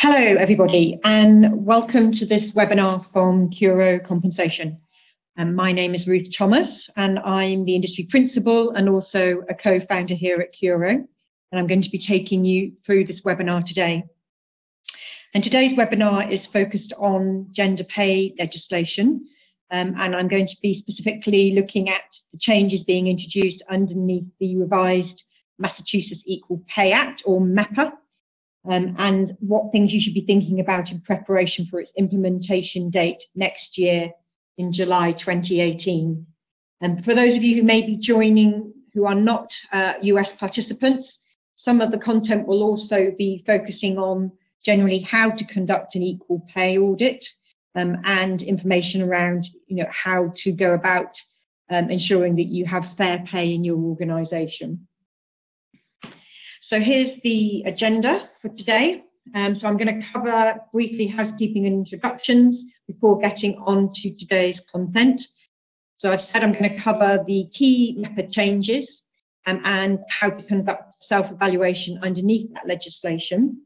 Hello, everybody, and welcome to this webinar from Curo Compensation. My name is Ruth Thomas, and I'm the industry principal and also a co-founder here at Curo. And I'm going to be taking you through this webinar today. And today's webinar is focused on gender pay legislation, and I'm going to be specifically looking at the changes being introduced underneath the revised Massachusetts Equal Pay Act, or MEPA. And what things you should be thinking about in preparation for its implementation date next year in July 2018. And for those of you who may be joining who are not US participants, some of the content will also be focusing on generally how to conduct an equal pay audit and information around how to go about ensuring that you have fair pay in your organisation. So here's the agenda for today. So I'm going to cover briefly housekeeping and introductions before getting on to today's content. So I've said I'm going to cover the key MEPA changes and how to conduct self-evaluation underneath that legislation.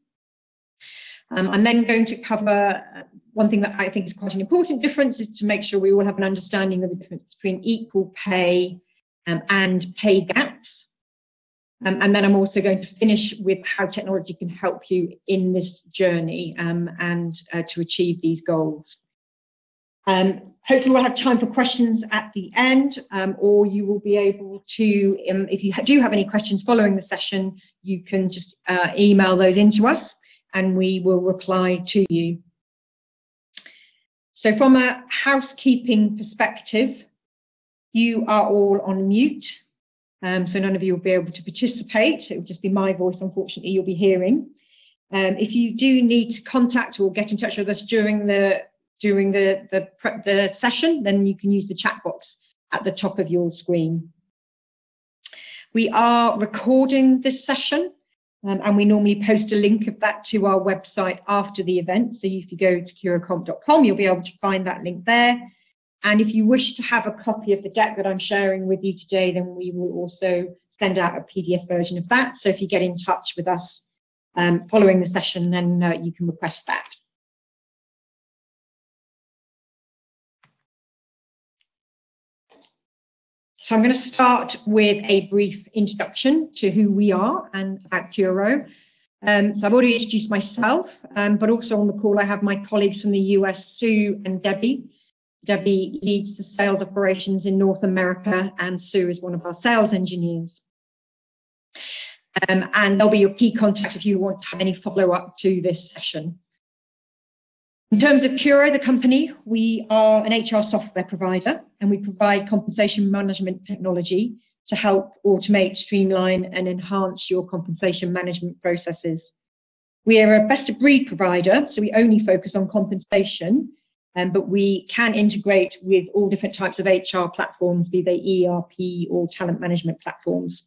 I'm then going to cover one thing that I think is quite an important difference, is to make sure we all have an understanding of the difference between equal pay and pay gaps. And then I'm also going to finish with how technology can help you in this journey and to achieve these goals. Hopefully we'll have time for questions at the end, or you will be able to, if you do have any questions following the session, you can just email those into us and we will reply to you. So from a housekeeping perspective, you are all on mute. So none of you will be able to participate. It will just be my voice, unfortunately, you'll be hearing. If you do need to contact or get in touch with us during the session, then you can use the chat box at the top of your screen. We are recording this session, and we normally post a link of that to our website after the event. So if you go to curocomp.com, you'll be able to find that link there. And if you wish to have a copy of the deck that I'm sharing with you today, then we will also send out a PDF version of that. So if you get in touch with us following the session, then you can request that. So I'm going to start with a brief introduction to who we are and about Curo. So I've already introduced myself, but also on the call I have my colleagues from the US, Sue and Debbie. Debbie leads the sales operations in North America, and Sue is one of our sales engineers. And they'll be your key contact if you want to have any follow-up to this session. In terms of Curo, the company, we are an HR software provider, and we provide compensation management technology to help automate, streamline, and enhance your compensation management processes. We are a best-of-breed provider, so we only focus on compensation. But we can integrate with all different types of HR platforms, be they ERP or talent management platforms.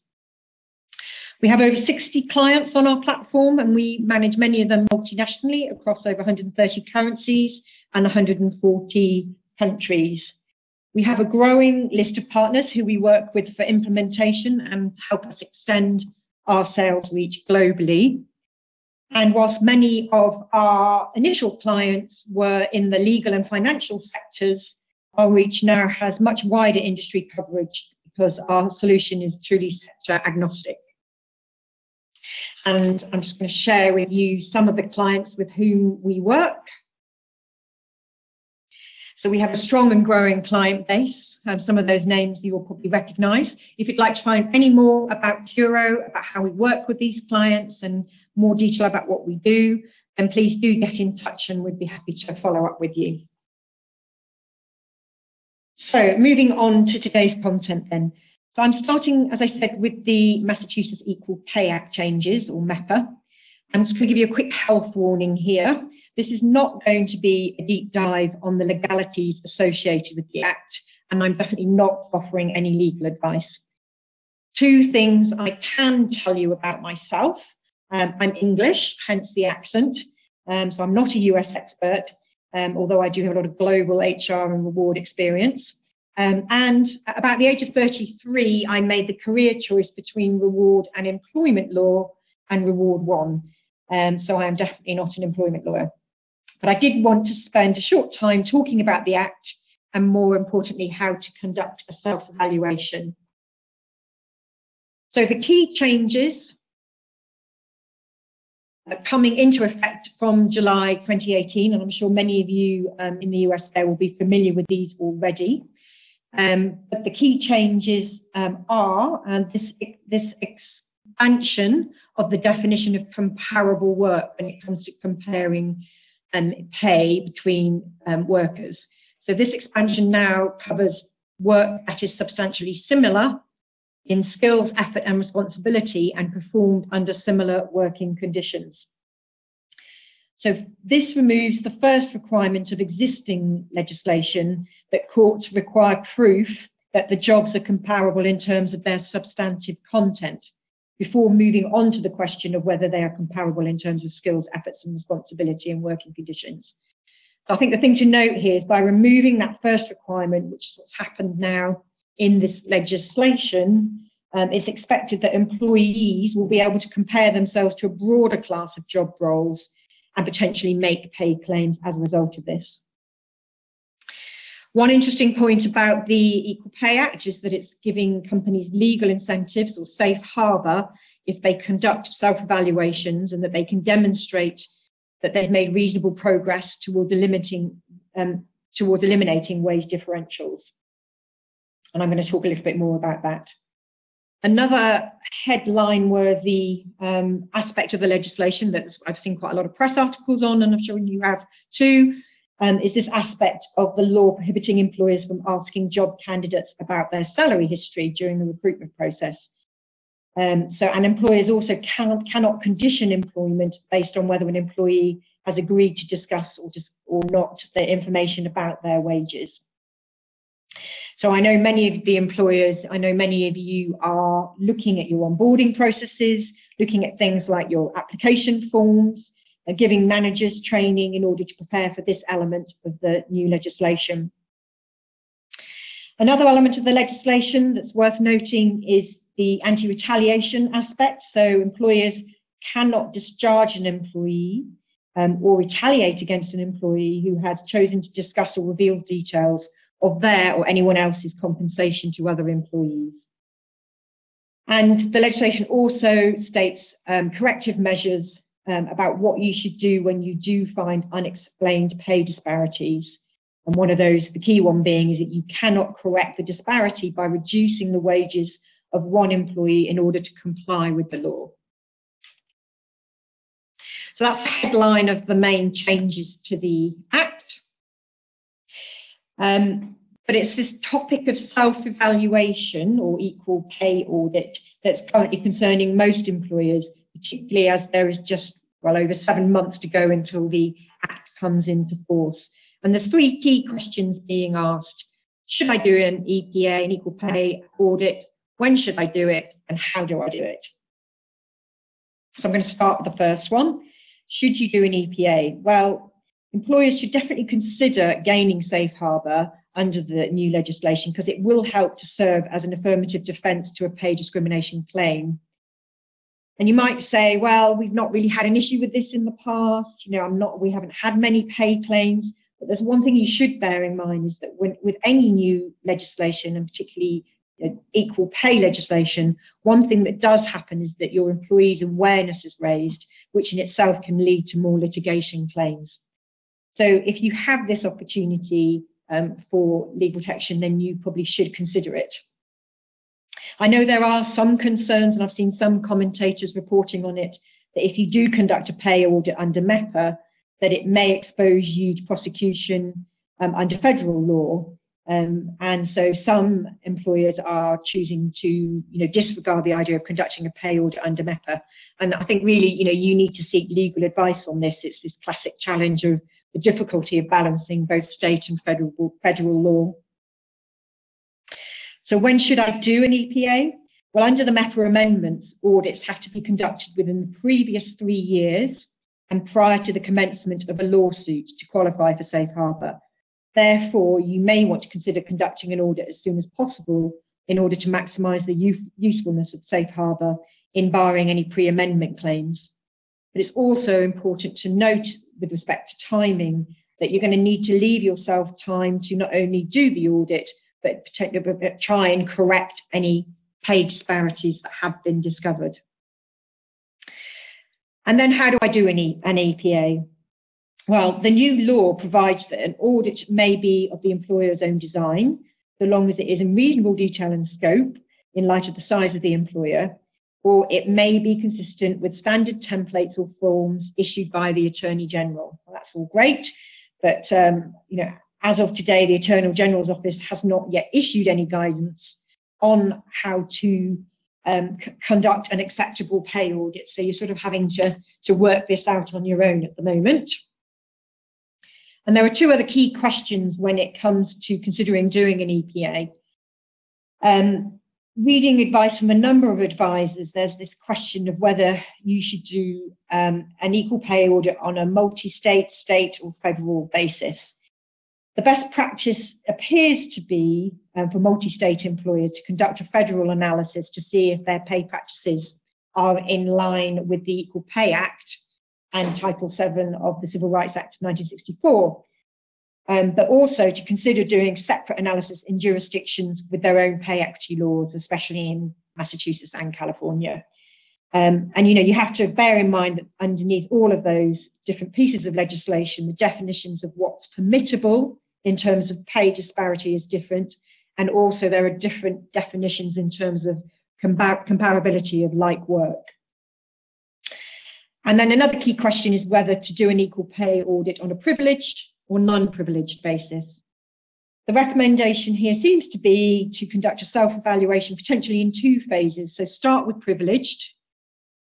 We have over 60 clients on our platform, and we manage many of them multinationally across over 130 currencies and 140 countries. We have a growing list of partners who we work with for implementation and help us extend our sales reach globally. And whilst many of our initial clients were in the legal and financial sectors, our reach now has much wider industry coverage because our solution is truly sector agnostic. And I'm just going to share with you some of the clients with whom we work. So we have a strong and growing client base. Some of those names you will probably recognise. If you'd like to find any more about Curo, about how we work with these clients and more detail about what we do, then please do get in touch and we'd be happy to follow up with you. So moving on to today's content then. So I'm starting, as I said, with the Massachusetts Equal Pay Act changes, or MEPA. I'm just going to give you a quick health warning here. This is not going to be a deep dive on the legalities associated with the Act, and I'm definitely not offering any legal advice. Two things I can tell you about myself. I'm English, hence the accent, so I'm not a US expert, although I do have a lot of global HR and reward experience. And about the age of 33, I made the career choice between reward and employment law and Reward One. so I am definitely not an employment lawyer. But I did want to spend a short time talking about the Act and, more importantly, how to conduct a self-evaluation. So the key changes coming into effect from July 2018, and I'm sure many of you in the US there will be familiar with these already. But the key changes are this expansion of the definition of comparable work when it comes to comparing pay between workers. So this expansion now covers work that is substantially similar in skills, effort and responsibility and performed under similar working conditions. So this removes the first requirement of existing legislation that courts require proof that the jobs are comparable in terms of their substantive content before moving on to the question of whether they are comparable in terms of skills, efforts and responsibility and working conditions. So I think the thing to note here is by removing that first requirement, which is what's happened now in this legislation, it's expected that employees will be able to compare themselves to a broader class of job roles and potentially make pay claims as a result of this. One interesting point about the Equal Pay Act is that it's giving companies legal incentives or safe harbour if they conduct self-evaluations and that they can demonstrate that they've made reasonable progress towards eliminating wage differentials. And I'm going to talk a little bit more about that. Another headline-worthy aspect of the legislation that I've seen quite a lot of press articles on, and I'm sure you have too, is this aspect of the law prohibiting employers from asking job candidates about their salary history during the recruitment process. And employers also cannot condition employment based on whether an employee has agreed to discuss or not the information about their wages. So I know many of the employers, I know many of you are looking at your onboarding processes, looking at things like your application forms, giving managers training in order to prepare for this element of the new legislation. Another element of the legislation that's worth noting is the anti-retaliation aspect. So employers cannot discharge an employee or retaliate against an employee who has chosen to discuss or reveal details of their or anyone else's compensation to other employees. And the legislation also states corrective measures about what you should do when you do find unexplained pay disparities. And one of those, the key one being, is that you cannot correct the disparity by reducing the wages of one employee in order to comply with the law. So that's the headline of the main changes to the Act. But it's this topic of self-evaluation or equal pay audit that's currently concerning most employers, particularly as there is just, well, over 7 months to go until the Act comes into force. And there's 3 key questions being asked. Should I do an EPA, an equal pay audit? When should I do it? And how do I do it? So I'm going to start with the first one. Should you do an EPA? Well, employers should definitely consider gaining safe harbour under the new legislation because it will help to serve as an affirmative defence to a pay discrimination claim. And you might say, well, we've not really had an issue with this in the past. You know, we haven't had many pay claims. But there's one thing you should bear in mind is that with any new legislation, and particularly equal pay legislation, one thing that does happen is that your employees' awareness is raised, which in itself can lead to more litigation claims. So if you have this opportunity for legal protection, then you probably should consider it. I know there are some concerns, and I've seen some commentators reporting on it, that if you do conduct a pay audit under MEPA, that it may expose you to prosecution under federal law. And so some employers are choosing to disregard the idea of conducting a pay audit under MEPA. And I think really, you need to seek legal advice on this. It's this classic challenge of the difficulty of balancing both state and federal law. So when should I do an EPA? Well, under the MEPA amendments, audits have to be conducted within the previous 3 years and prior to the commencement of a lawsuit to qualify for safe harbour. Therefore, you may want to consider conducting an audit as soon as possible in order to maximise the usefulness of safe harbour in barring any pre-amendment claims. But it's also important to note with respect to timing that you're going to need to leave yourself time to not only do the audit, but try and correct any pay disparities that have been discovered. And then how do I do an APA? Well, the new law provides that an audit may be of the employer's own design, so long as it is in reasonable detail and scope in light of the size of the employer, or it may be consistent with standard templates or forms issued by the Attorney General. Well, that's all great, but as of today, the Attorney General's Office has not yet issued any guidance on how to conduct an acceptable pay audit. So you're sort of having to work this out on your own at the moment. And there are two other key questions when it comes to considering doing an EPA. Reading advice from a number of advisors, there's this question of whether you should do an equal pay audit on a multi-state, state or federal basis. The best practice appears to be for multi-state employers to conduct a federal analysis to see if their pay practices are in line with the Equal Pay Act and Title VII of the Civil Rights Act of 1964, but also to consider doing separate analysis in jurisdictions with their own pay equity laws, especially in Massachusetts and California. And you have to bear in mind that underneath all of those different pieces of legislation, the definitions of what's permissible in terms of pay disparity is different, and also there are different definitions in terms of comparability of like work. And then another key question is whether to do an equal pay audit on a privileged or non-privileged basis. The recommendation here seems to be to conduct a self-evaluation potentially in two phases. So start with privileged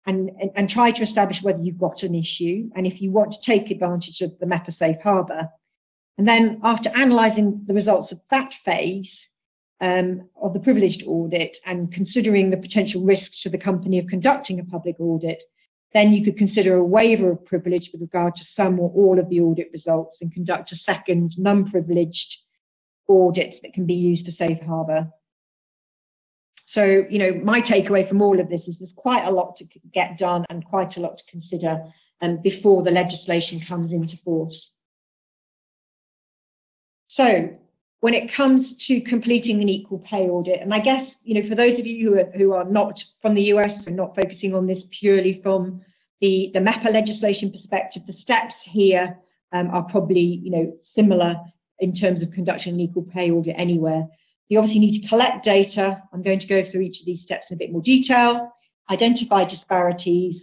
and try to establish whether you've got an issue and if you want to take advantage of the MEPA safe harbour. And then after analysing the results of that phase of the privileged audit and considering the potential risks to the company of conducting a public audit, then you could consider a waiver of privilege with regard to some or all of the audit results and conduct a second non-privileged audit that can be used for safe harbour. So, my takeaway from all of this is there's quite a lot to get done and quite a lot to consider before the legislation comes into force. So, when it comes to completing an equal pay audit, and I guess, for those of you who are not from the US and not focusing on this purely from the MEPA legislation perspective, the steps here are probably, similar in terms of conducting an equal pay audit anywhere. You obviously need to collect data. I'm going to go through each of these steps in a bit more detail, identify disparities,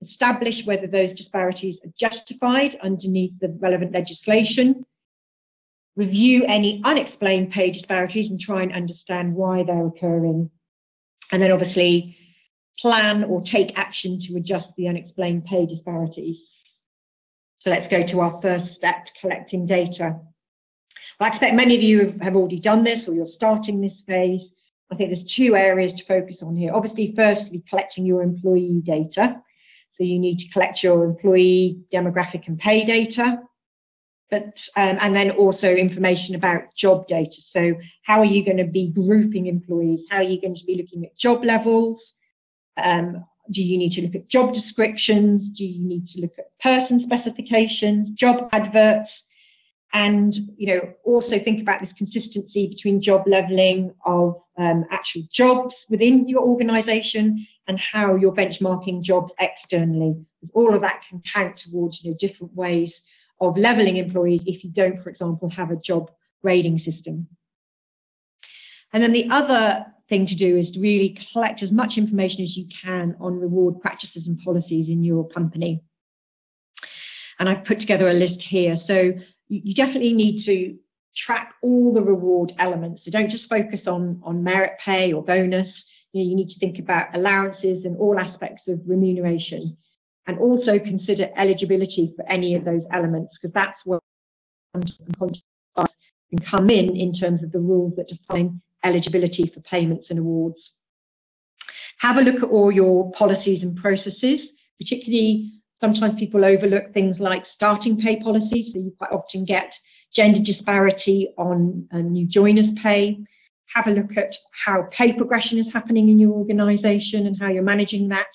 establish whether those disparities are justified underneath the relevant legislation, review any unexplained pay disparities and try and understand why they're occurring, and then obviously plan or take action to adjust the unexplained pay disparities. So let's go to our first step, collecting data. Well, I expect many of you have already done this or you're starting this phase. I think there's two areas to focus on here. Obviously, firstly, collecting your employee data. So you need to collect your employee demographic and pay data. And then also information about job data. So how are you going to be grouping employees? How are you going to be looking at job levels? Do you need to look at job descriptions? Do you need to look at person specifications, job adverts? And, also think about this consistency between job leveling of actual jobs within your organisation and how you're benchmarking jobs externally. All of that can count towards, different ways of levelling employees if you don't, for example, have a job grading system. And then the other thing to do is to really collect as much information as you can on reward practices and policies in your company. And I've put together a list here. So you definitely need to track all the reward elements. So don't just focus on merit pay or bonus. You need to think about allowances and all aspects of remuneration. And also consider eligibility for any of those elements, because that's where can come in terms of the rules that define eligibility for payments and awards. Have a look at all your policies and processes, particularly sometimes people overlook things like starting pay policies, so you quite often get gender disparity on new joiners pay. Have a look at how pay progression is happening in your organisation and how you're managing that.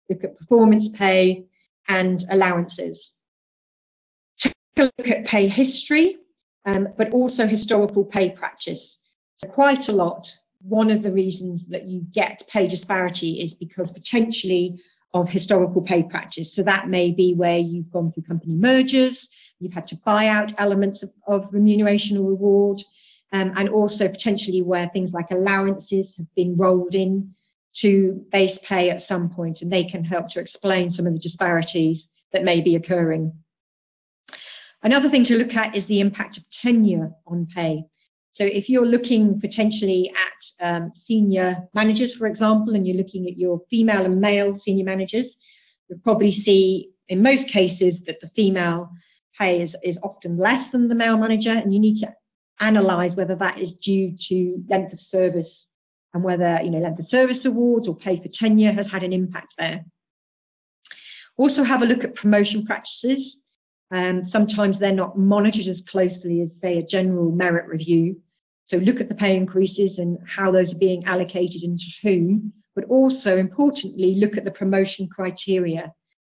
Look at performance pay and allowances. Take a look at pay history, but also historical pay practice. So quite a lot, one of the reasons that you get pay disparity is because potentially of historical pay practice. So that may be where you've gone through company mergers, you've had to buy out elements of remuneration or reward, and also potentially where things like allowances have been rolled in to base pay at some point, and they can help to explain some of the disparities that may be occurring. Another thing to look at is the impact of tenure on pay. So if you're looking potentially at senior managers, for example, and you're looking at your female and male senior managers, you'll probably see in most cases that the female pay is often less than the male manager, and you need to analyse whether that is due to length of service and whether length of service awards or pay for tenure has had an impact there. Also have a look at promotion practices. Sometimes they're not monitored as closely as, say, a general merit review. So look at the pay increases and how those are being allocated and to whom, but also importantly, look at the promotion criteria.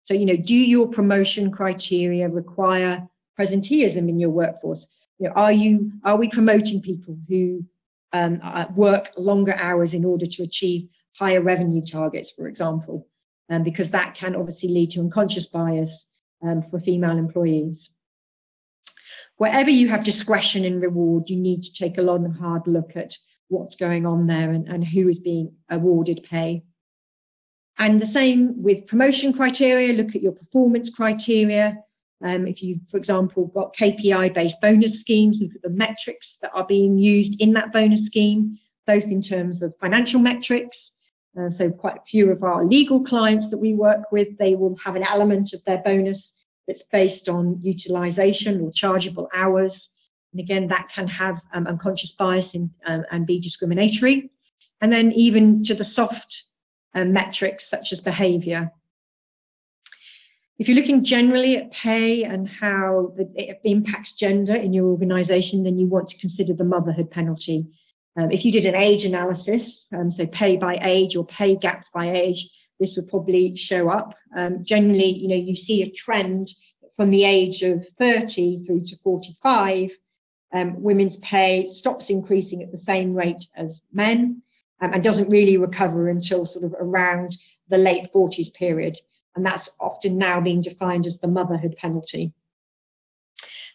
So, do your promotion criteria require presenteeism in your workforce? Are we promoting people who work longer hours in order to achieve higher revenue targets, for example? Because that can obviously lead to unconscious bias for female employees. Wherever you have discretion in reward, you need to take a long and hard look at what's going on there and who is being awarded pay. And the same with promotion criteria, look at your performance criteria. If you've, for example, got KPI-based bonus schemes, look at the metrics that are being used in that bonus scheme, both in terms of financial metrics. So quite a few of our legal clients that we work with, they will have an element of their bonus that's based on utilisation or chargeable hours. And again, that can have unconscious bias and be discriminatory. And then even to the soft metrics such as behaviour. If you're looking generally at pay and how it impacts gender in your organisation, then you want to consider the motherhood penalty. If you did an age analysis, so pay by age or pay gaps by age, this would probably show up. Generally, you see a trend from the age of 30 through to 45, women's pay stops increasing at the same rate as men and doesn't really recover until sort of around the late 40s period. And that's often now being defined as the motherhood penalty.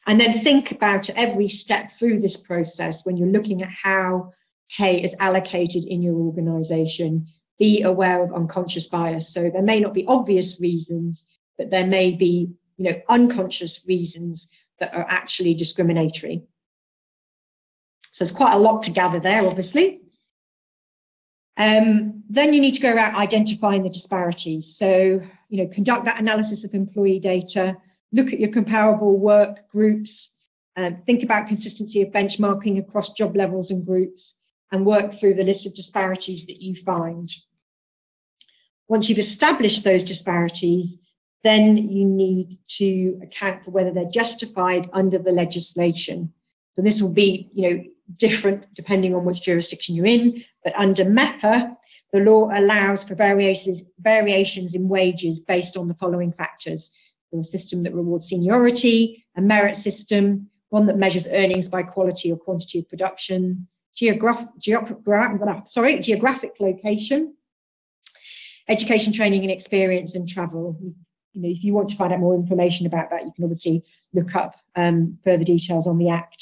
And then think about every step through this process when you're looking at how pay is allocated in your organisation. Be aware of unconscious bias. So there may not be obvious reasons, but there may be unconscious reasons that are actually discriminatory. So there's quite a lot to gather there, obviously. Then you need to go about identifying the disparities. So, conduct that analysis of employee data, look at your comparable work groups, think about consistency of benchmarking across job levels and groups, and work through the list of disparities that you find. Once you've established those disparities, then you need to account for whether they're justified under the legislation. So this will be, different depending on which jurisdiction you're in, but under MEPA, the law allows for variations in wages based on the following factors. So a system that rewards seniority, a merit system, one that measures earnings by quality or quantity of production, geographic location, education, training and experience, and travel. If you want to find out more information about that, you can obviously look up further details on the Act.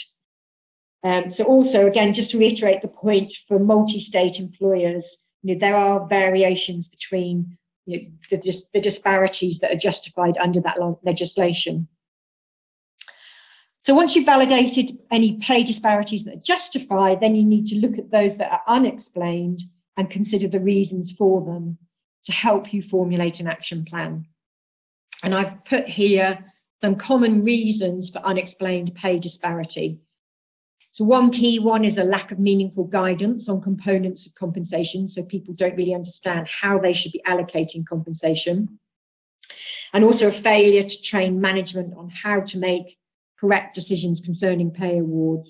So also, again, just to reiterate the point, for multi-state employers, there are variations between the disparities that are justified under that legislation. So once you've validated any pay disparities that are justified, then you need to look at those that are unexplained and consider the reasons for them to help you formulate an action plan. And I've put here some common reasons for unexplained pay disparity. So one key one is a lack of meaningful guidance on components of compensation, so people don't really understand how they should be allocating compensation. And also a failure to train management on how to make correct decisions concerning pay awards.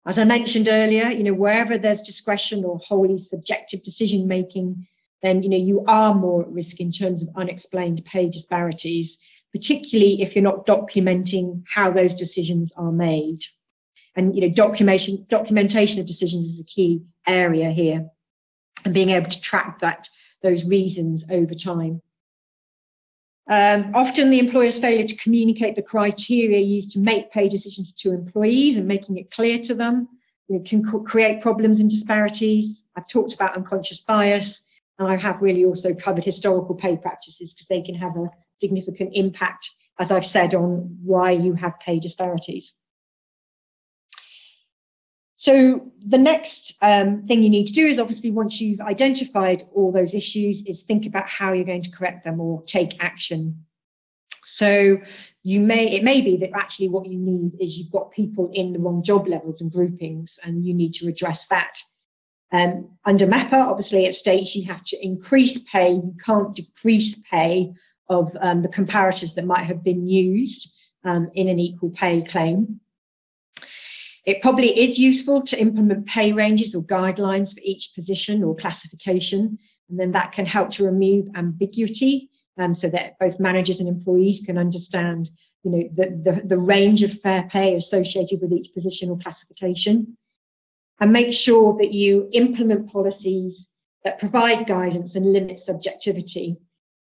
As I mentioned earlier, wherever there's discretion or wholly subjective decision making, then you are more at risk in terms of unexplained pay disparities, particularly if you're not documenting how those decisions are made. And documentation of decisions is a key area here, and being able to track those reasons over time. Often the employer's failure to communicate the criteria used to make pay decisions to employees and making it clear to them can create problems and disparities. I've talked about unconscious bias, and I have really also covered historical pay practices because they can have a significant impact, as I've said, on why you have pay disparities. So the next thing you need to do is, obviously, once you've identified all those issues, is think about how you're going to correct them or take action. So it may be that actually what you need is you've got people in the wrong job levels and groupings, and you need to address that. Under MEPA, obviously, it states you have to increase pay. You can't decrease pay of the comparators that might have been used in an equal pay claim. It probably is useful to implement pay ranges or guidelines for each position or classification, and then that can help to remove ambiguity so that both managers and employees can understand the range of fair pay associated with each position or classification. And make sure that you implement policies that provide guidance and limit subjectivity.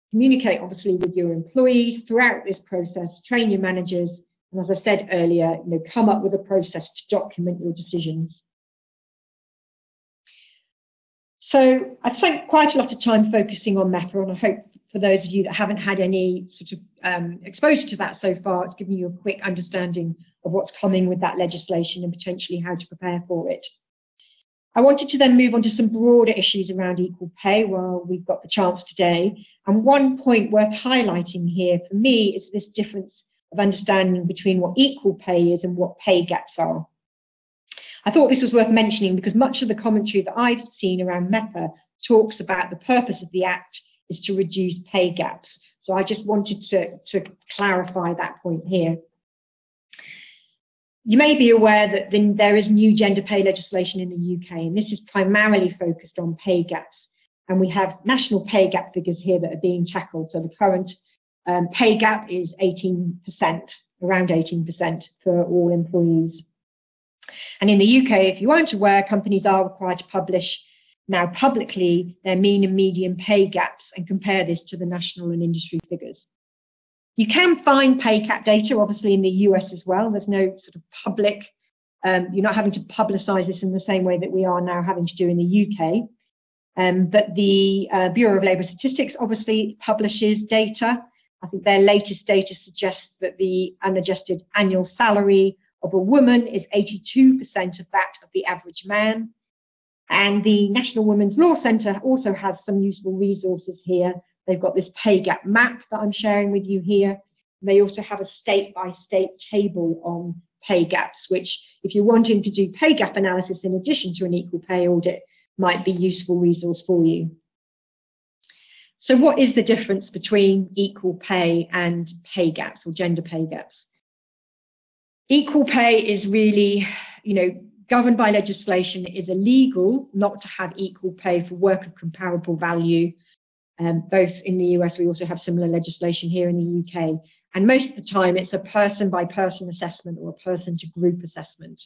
Communicate, obviously, with your employees throughout this process, train your managers, and as I said earlier, come up with a process to document your decisions. So I've spent quite a lot of time focusing on MEPA, and I hope for those of you that haven't had any sort of exposure to that so far, it's given you a quick understanding of what's coming with that legislation and potentially how to prepare for it. I wanted to then move on to some broader issues around equal pay while we've got the chance today. And one point worth highlighting here for me is this difference of understanding between what equal pay is and what pay gaps are. I thought this was worth mentioning because much of the commentary that I've seen around MEPA talks about the purpose of the Act is to reduce pay gaps. So I just wanted to clarify that point here. You may be aware that there is new gender pay legislation in the UK, and this is primarily focused on pay gaps. And we have national pay gap figures here that are being tackled. So the current pay gap is 18%, around 18% for all employees. And in the UK, if you weren't aware, companies are required to publish now publicly their mean and median pay gaps and compare this to the national and industry figures. You can find pay gap data, obviously, in the US as well. There's no sort of public, you're not having to publicise this in the same way that we are now having to do in the UK. But the Bureau of Labour Statistics obviously publishes data. I think their latest data suggests that the unadjusted annual salary of a woman is 82% of that of the average man. And the National Women's Law Centre also has some useful resources here. They've got this pay gap map that I'm sharing with you here. They also have a state-by-state table on pay gaps, which, if you're wanting to do pay gap analysis in addition to an equal pay audit, might be a useful resource for you. So what is the difference between equal pay and pay gaps or gender pay gaps? Equal pay is really, governed by legislation. It is illegal not to have equal pay for work of comparable value. Both in the US, we also have similar legislation here in the UK. And most of the time, it's a person-by-person assessment or a person-to-group assessment.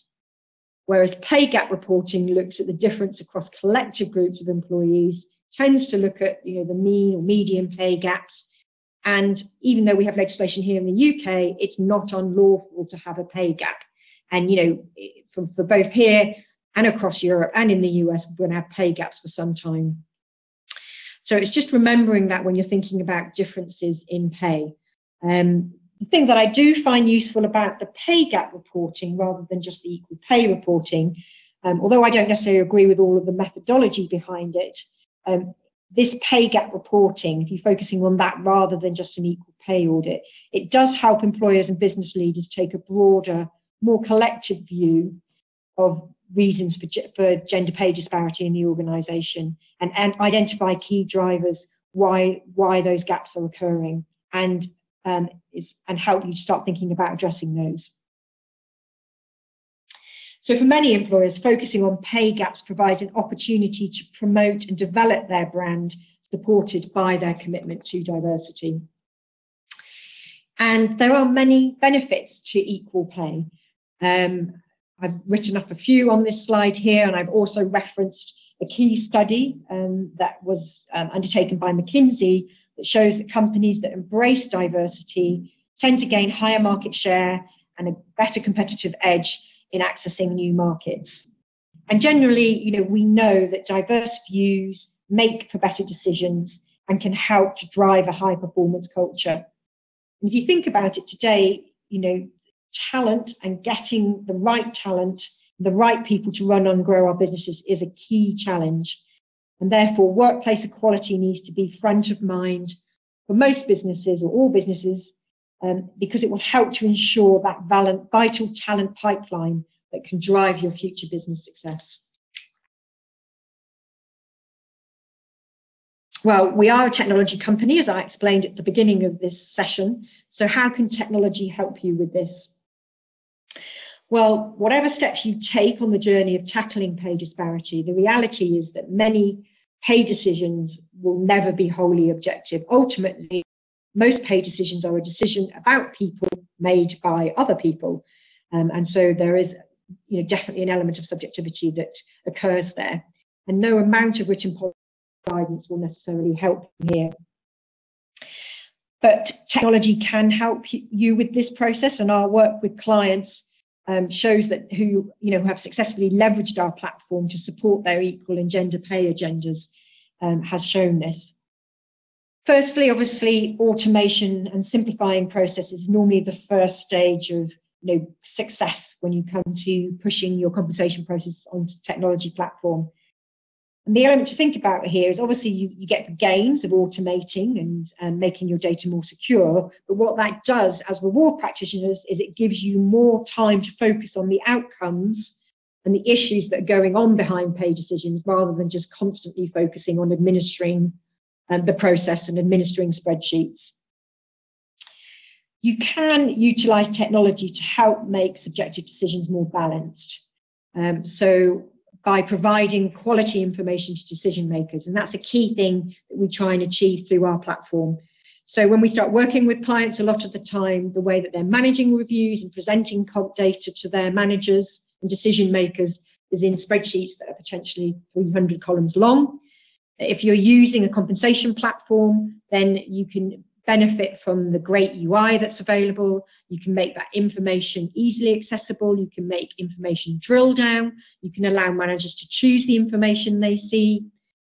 Whereas pay gap reporting looks at the difference across collective groups of employees, tends to look at the mean or median pay gaps. And even though we have legislation here in the UK, it's not unlawful to have a pay gap. And, for both here and across Europe and in the US, we're going to have pay gaps for some time. So it's just remembering that when you're thinking about differences in pay. The thing that I do find useful about the pay gap reporting rather than just the equal pay reporting, although I don't necessarily agree with all of the methodology behind it, this pay gap reporting, if you're focusing on that rather than just an equal pay audit, it does help employers and business leaders take a broader, more collective view of reasons for gender pay disparity in the organisation and identify key drivers why those gaps are occurring and help you start thinking about addressing those. So for many employers, focusing on pay gaps provides an opportunity to promote and develop their brand, supported by their commitment to diversity. And there are many benefits to equal pay. I've written up a few on this slide here, and I've also referenced a key study that was undertaken by McKinsey that shows that companies that embrace diversity tend to gain higher market share and a better competitive edge in accessing new markets. And generally, we know that diverse views make for better decisions and can help to drive a high performance culture. And if you think about it today, talent and getting the right talent, the right people to run and grow our businesses is a key challenge. And therefore, workplace equality needs to be front of mind for most businesses or all businesses, because it will help to ensure that vital talent pipeline that can drive your future business success. Well, we are a technology company, as I explained at the beginning of this session. So how can technology help you with this? Well, whatever steps you take on the journey of tackling pay disparity, the reality is that many pay decisions will never be wholly objective. Ultimately, most pay decisions are a decision about people made by other people. And so there is definitely an element of subjectivity that occurs there. And no amount of written policy guidance will necessarily help here. But technology can help you with this process, and our work with clients shows that who have successfully leveraged our platform to support their equal and gender pay agendas has shown this. Firstly, obviously, automation and simplifying processes is normally the first stage of success when you come to pushing your compensation process onto technology platform. And the element to think about here is obviously you get the gains of automating and making your data more secure, but what that does as reward practitioners is it gives you more time to focus on the outcomes and the issues that are going on behind pay decisions, rather than just constantly focusing on administering the process and administering spreadsheets. You can utilize technology to help make subjective decisions more balanced. So by providing quality information to decision makers, and that's a key thing that we try and achieve through our platform. So when we start working with clients, a lot of the time, the way that they're managing reviews and presenting comp data to their managers and decision makers is in spreadsheets that are potentially 300 columns long. If you're using a compensation platform, then you can benefit from the great UI that's available. You can make that information easily accessible. You can make information drill down. You can allow managers to choose the information they see.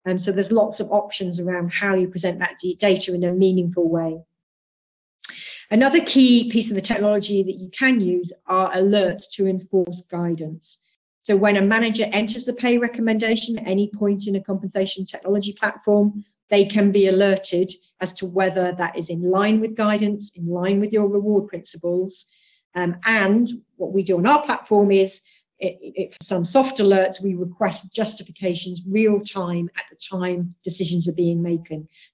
And so there's lots of options around how you present that data in a meaningful way. Another key piece of the technology that you can use are alerts to enforce guidance. So when a manager enters the pay recommendation at any point in a compensation technology platform, they can be alerted as to whether that is in line with guidance, in line with your reward principles. And what we do on our platform is, for some soft alerts, we request justifications real time at the time decisions are being made.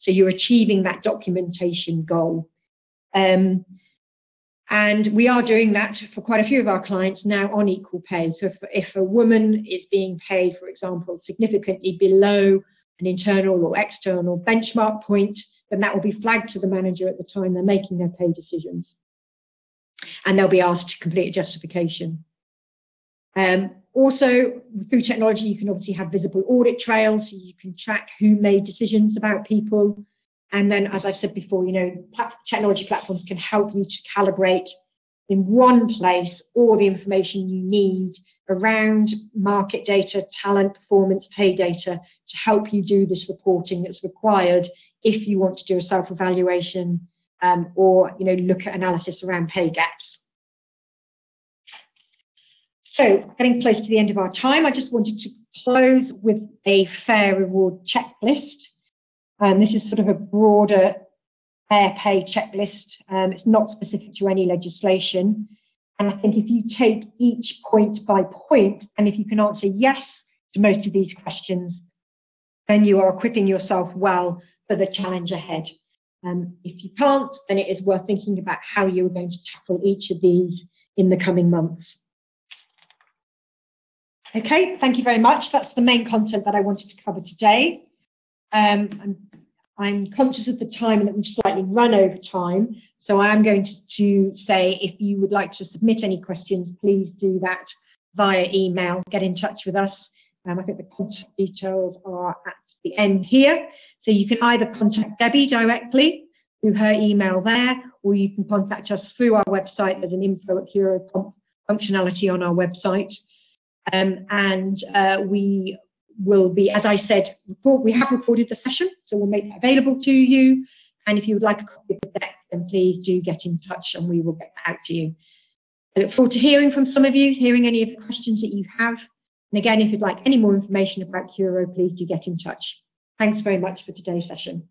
So you're achieving that documentation goal. And we are doing that for quite a few of our clients now on equal pay. So if a woman is being paid, for example, significantly below an internal or external benchmark point, then that will be flagged to the manager at the time they're making their pay decisions. And they'll be asked to complete a justification. Also, through technology, you can obviously have visible audit trails, so you can track who made decisions about people. And then, as I've said before, technology platforms can help you to calibrate in one place all the information you need around market data, talent, performance, pay data to help you do this reporting that's required if you want to do a self-evaluation or look at analysis around pay gaps. So, getting close to the end of our time, I just wanted to close with a fair reward checklist. This is sort of a broader fair pay checklist. It's not specific to any legislation. And I think if you take each point by point, and if you can answer yes to most of these questions, then you are equipping yourself well for the challenge ahead. If you can't, then it is worth thinking about how you're going to tackle each of these in the coming months. Okay, thank you very much. That's the main content that I wanted to cover today. I'm conscious of the time and that we've slightly run over time, so I am going to say if you would like to submit any questions, please do that via email. Get in touch with us. I think the contact details are at the end here. So you can either contact Debbie directly through her email there, or you can contact us through our website. There's an info at Curo functionality on our website. We will be, as I said, we have recorded the session, so we'll make it available to you. And if you would like a copy of the deck, then please do get in touch and we will get that out to you. I look forward to hearing from some of you, hearing any of the questions that you have. And again, if you'd like any more information about Curo, please do get in touch. Thanks very much for today's session.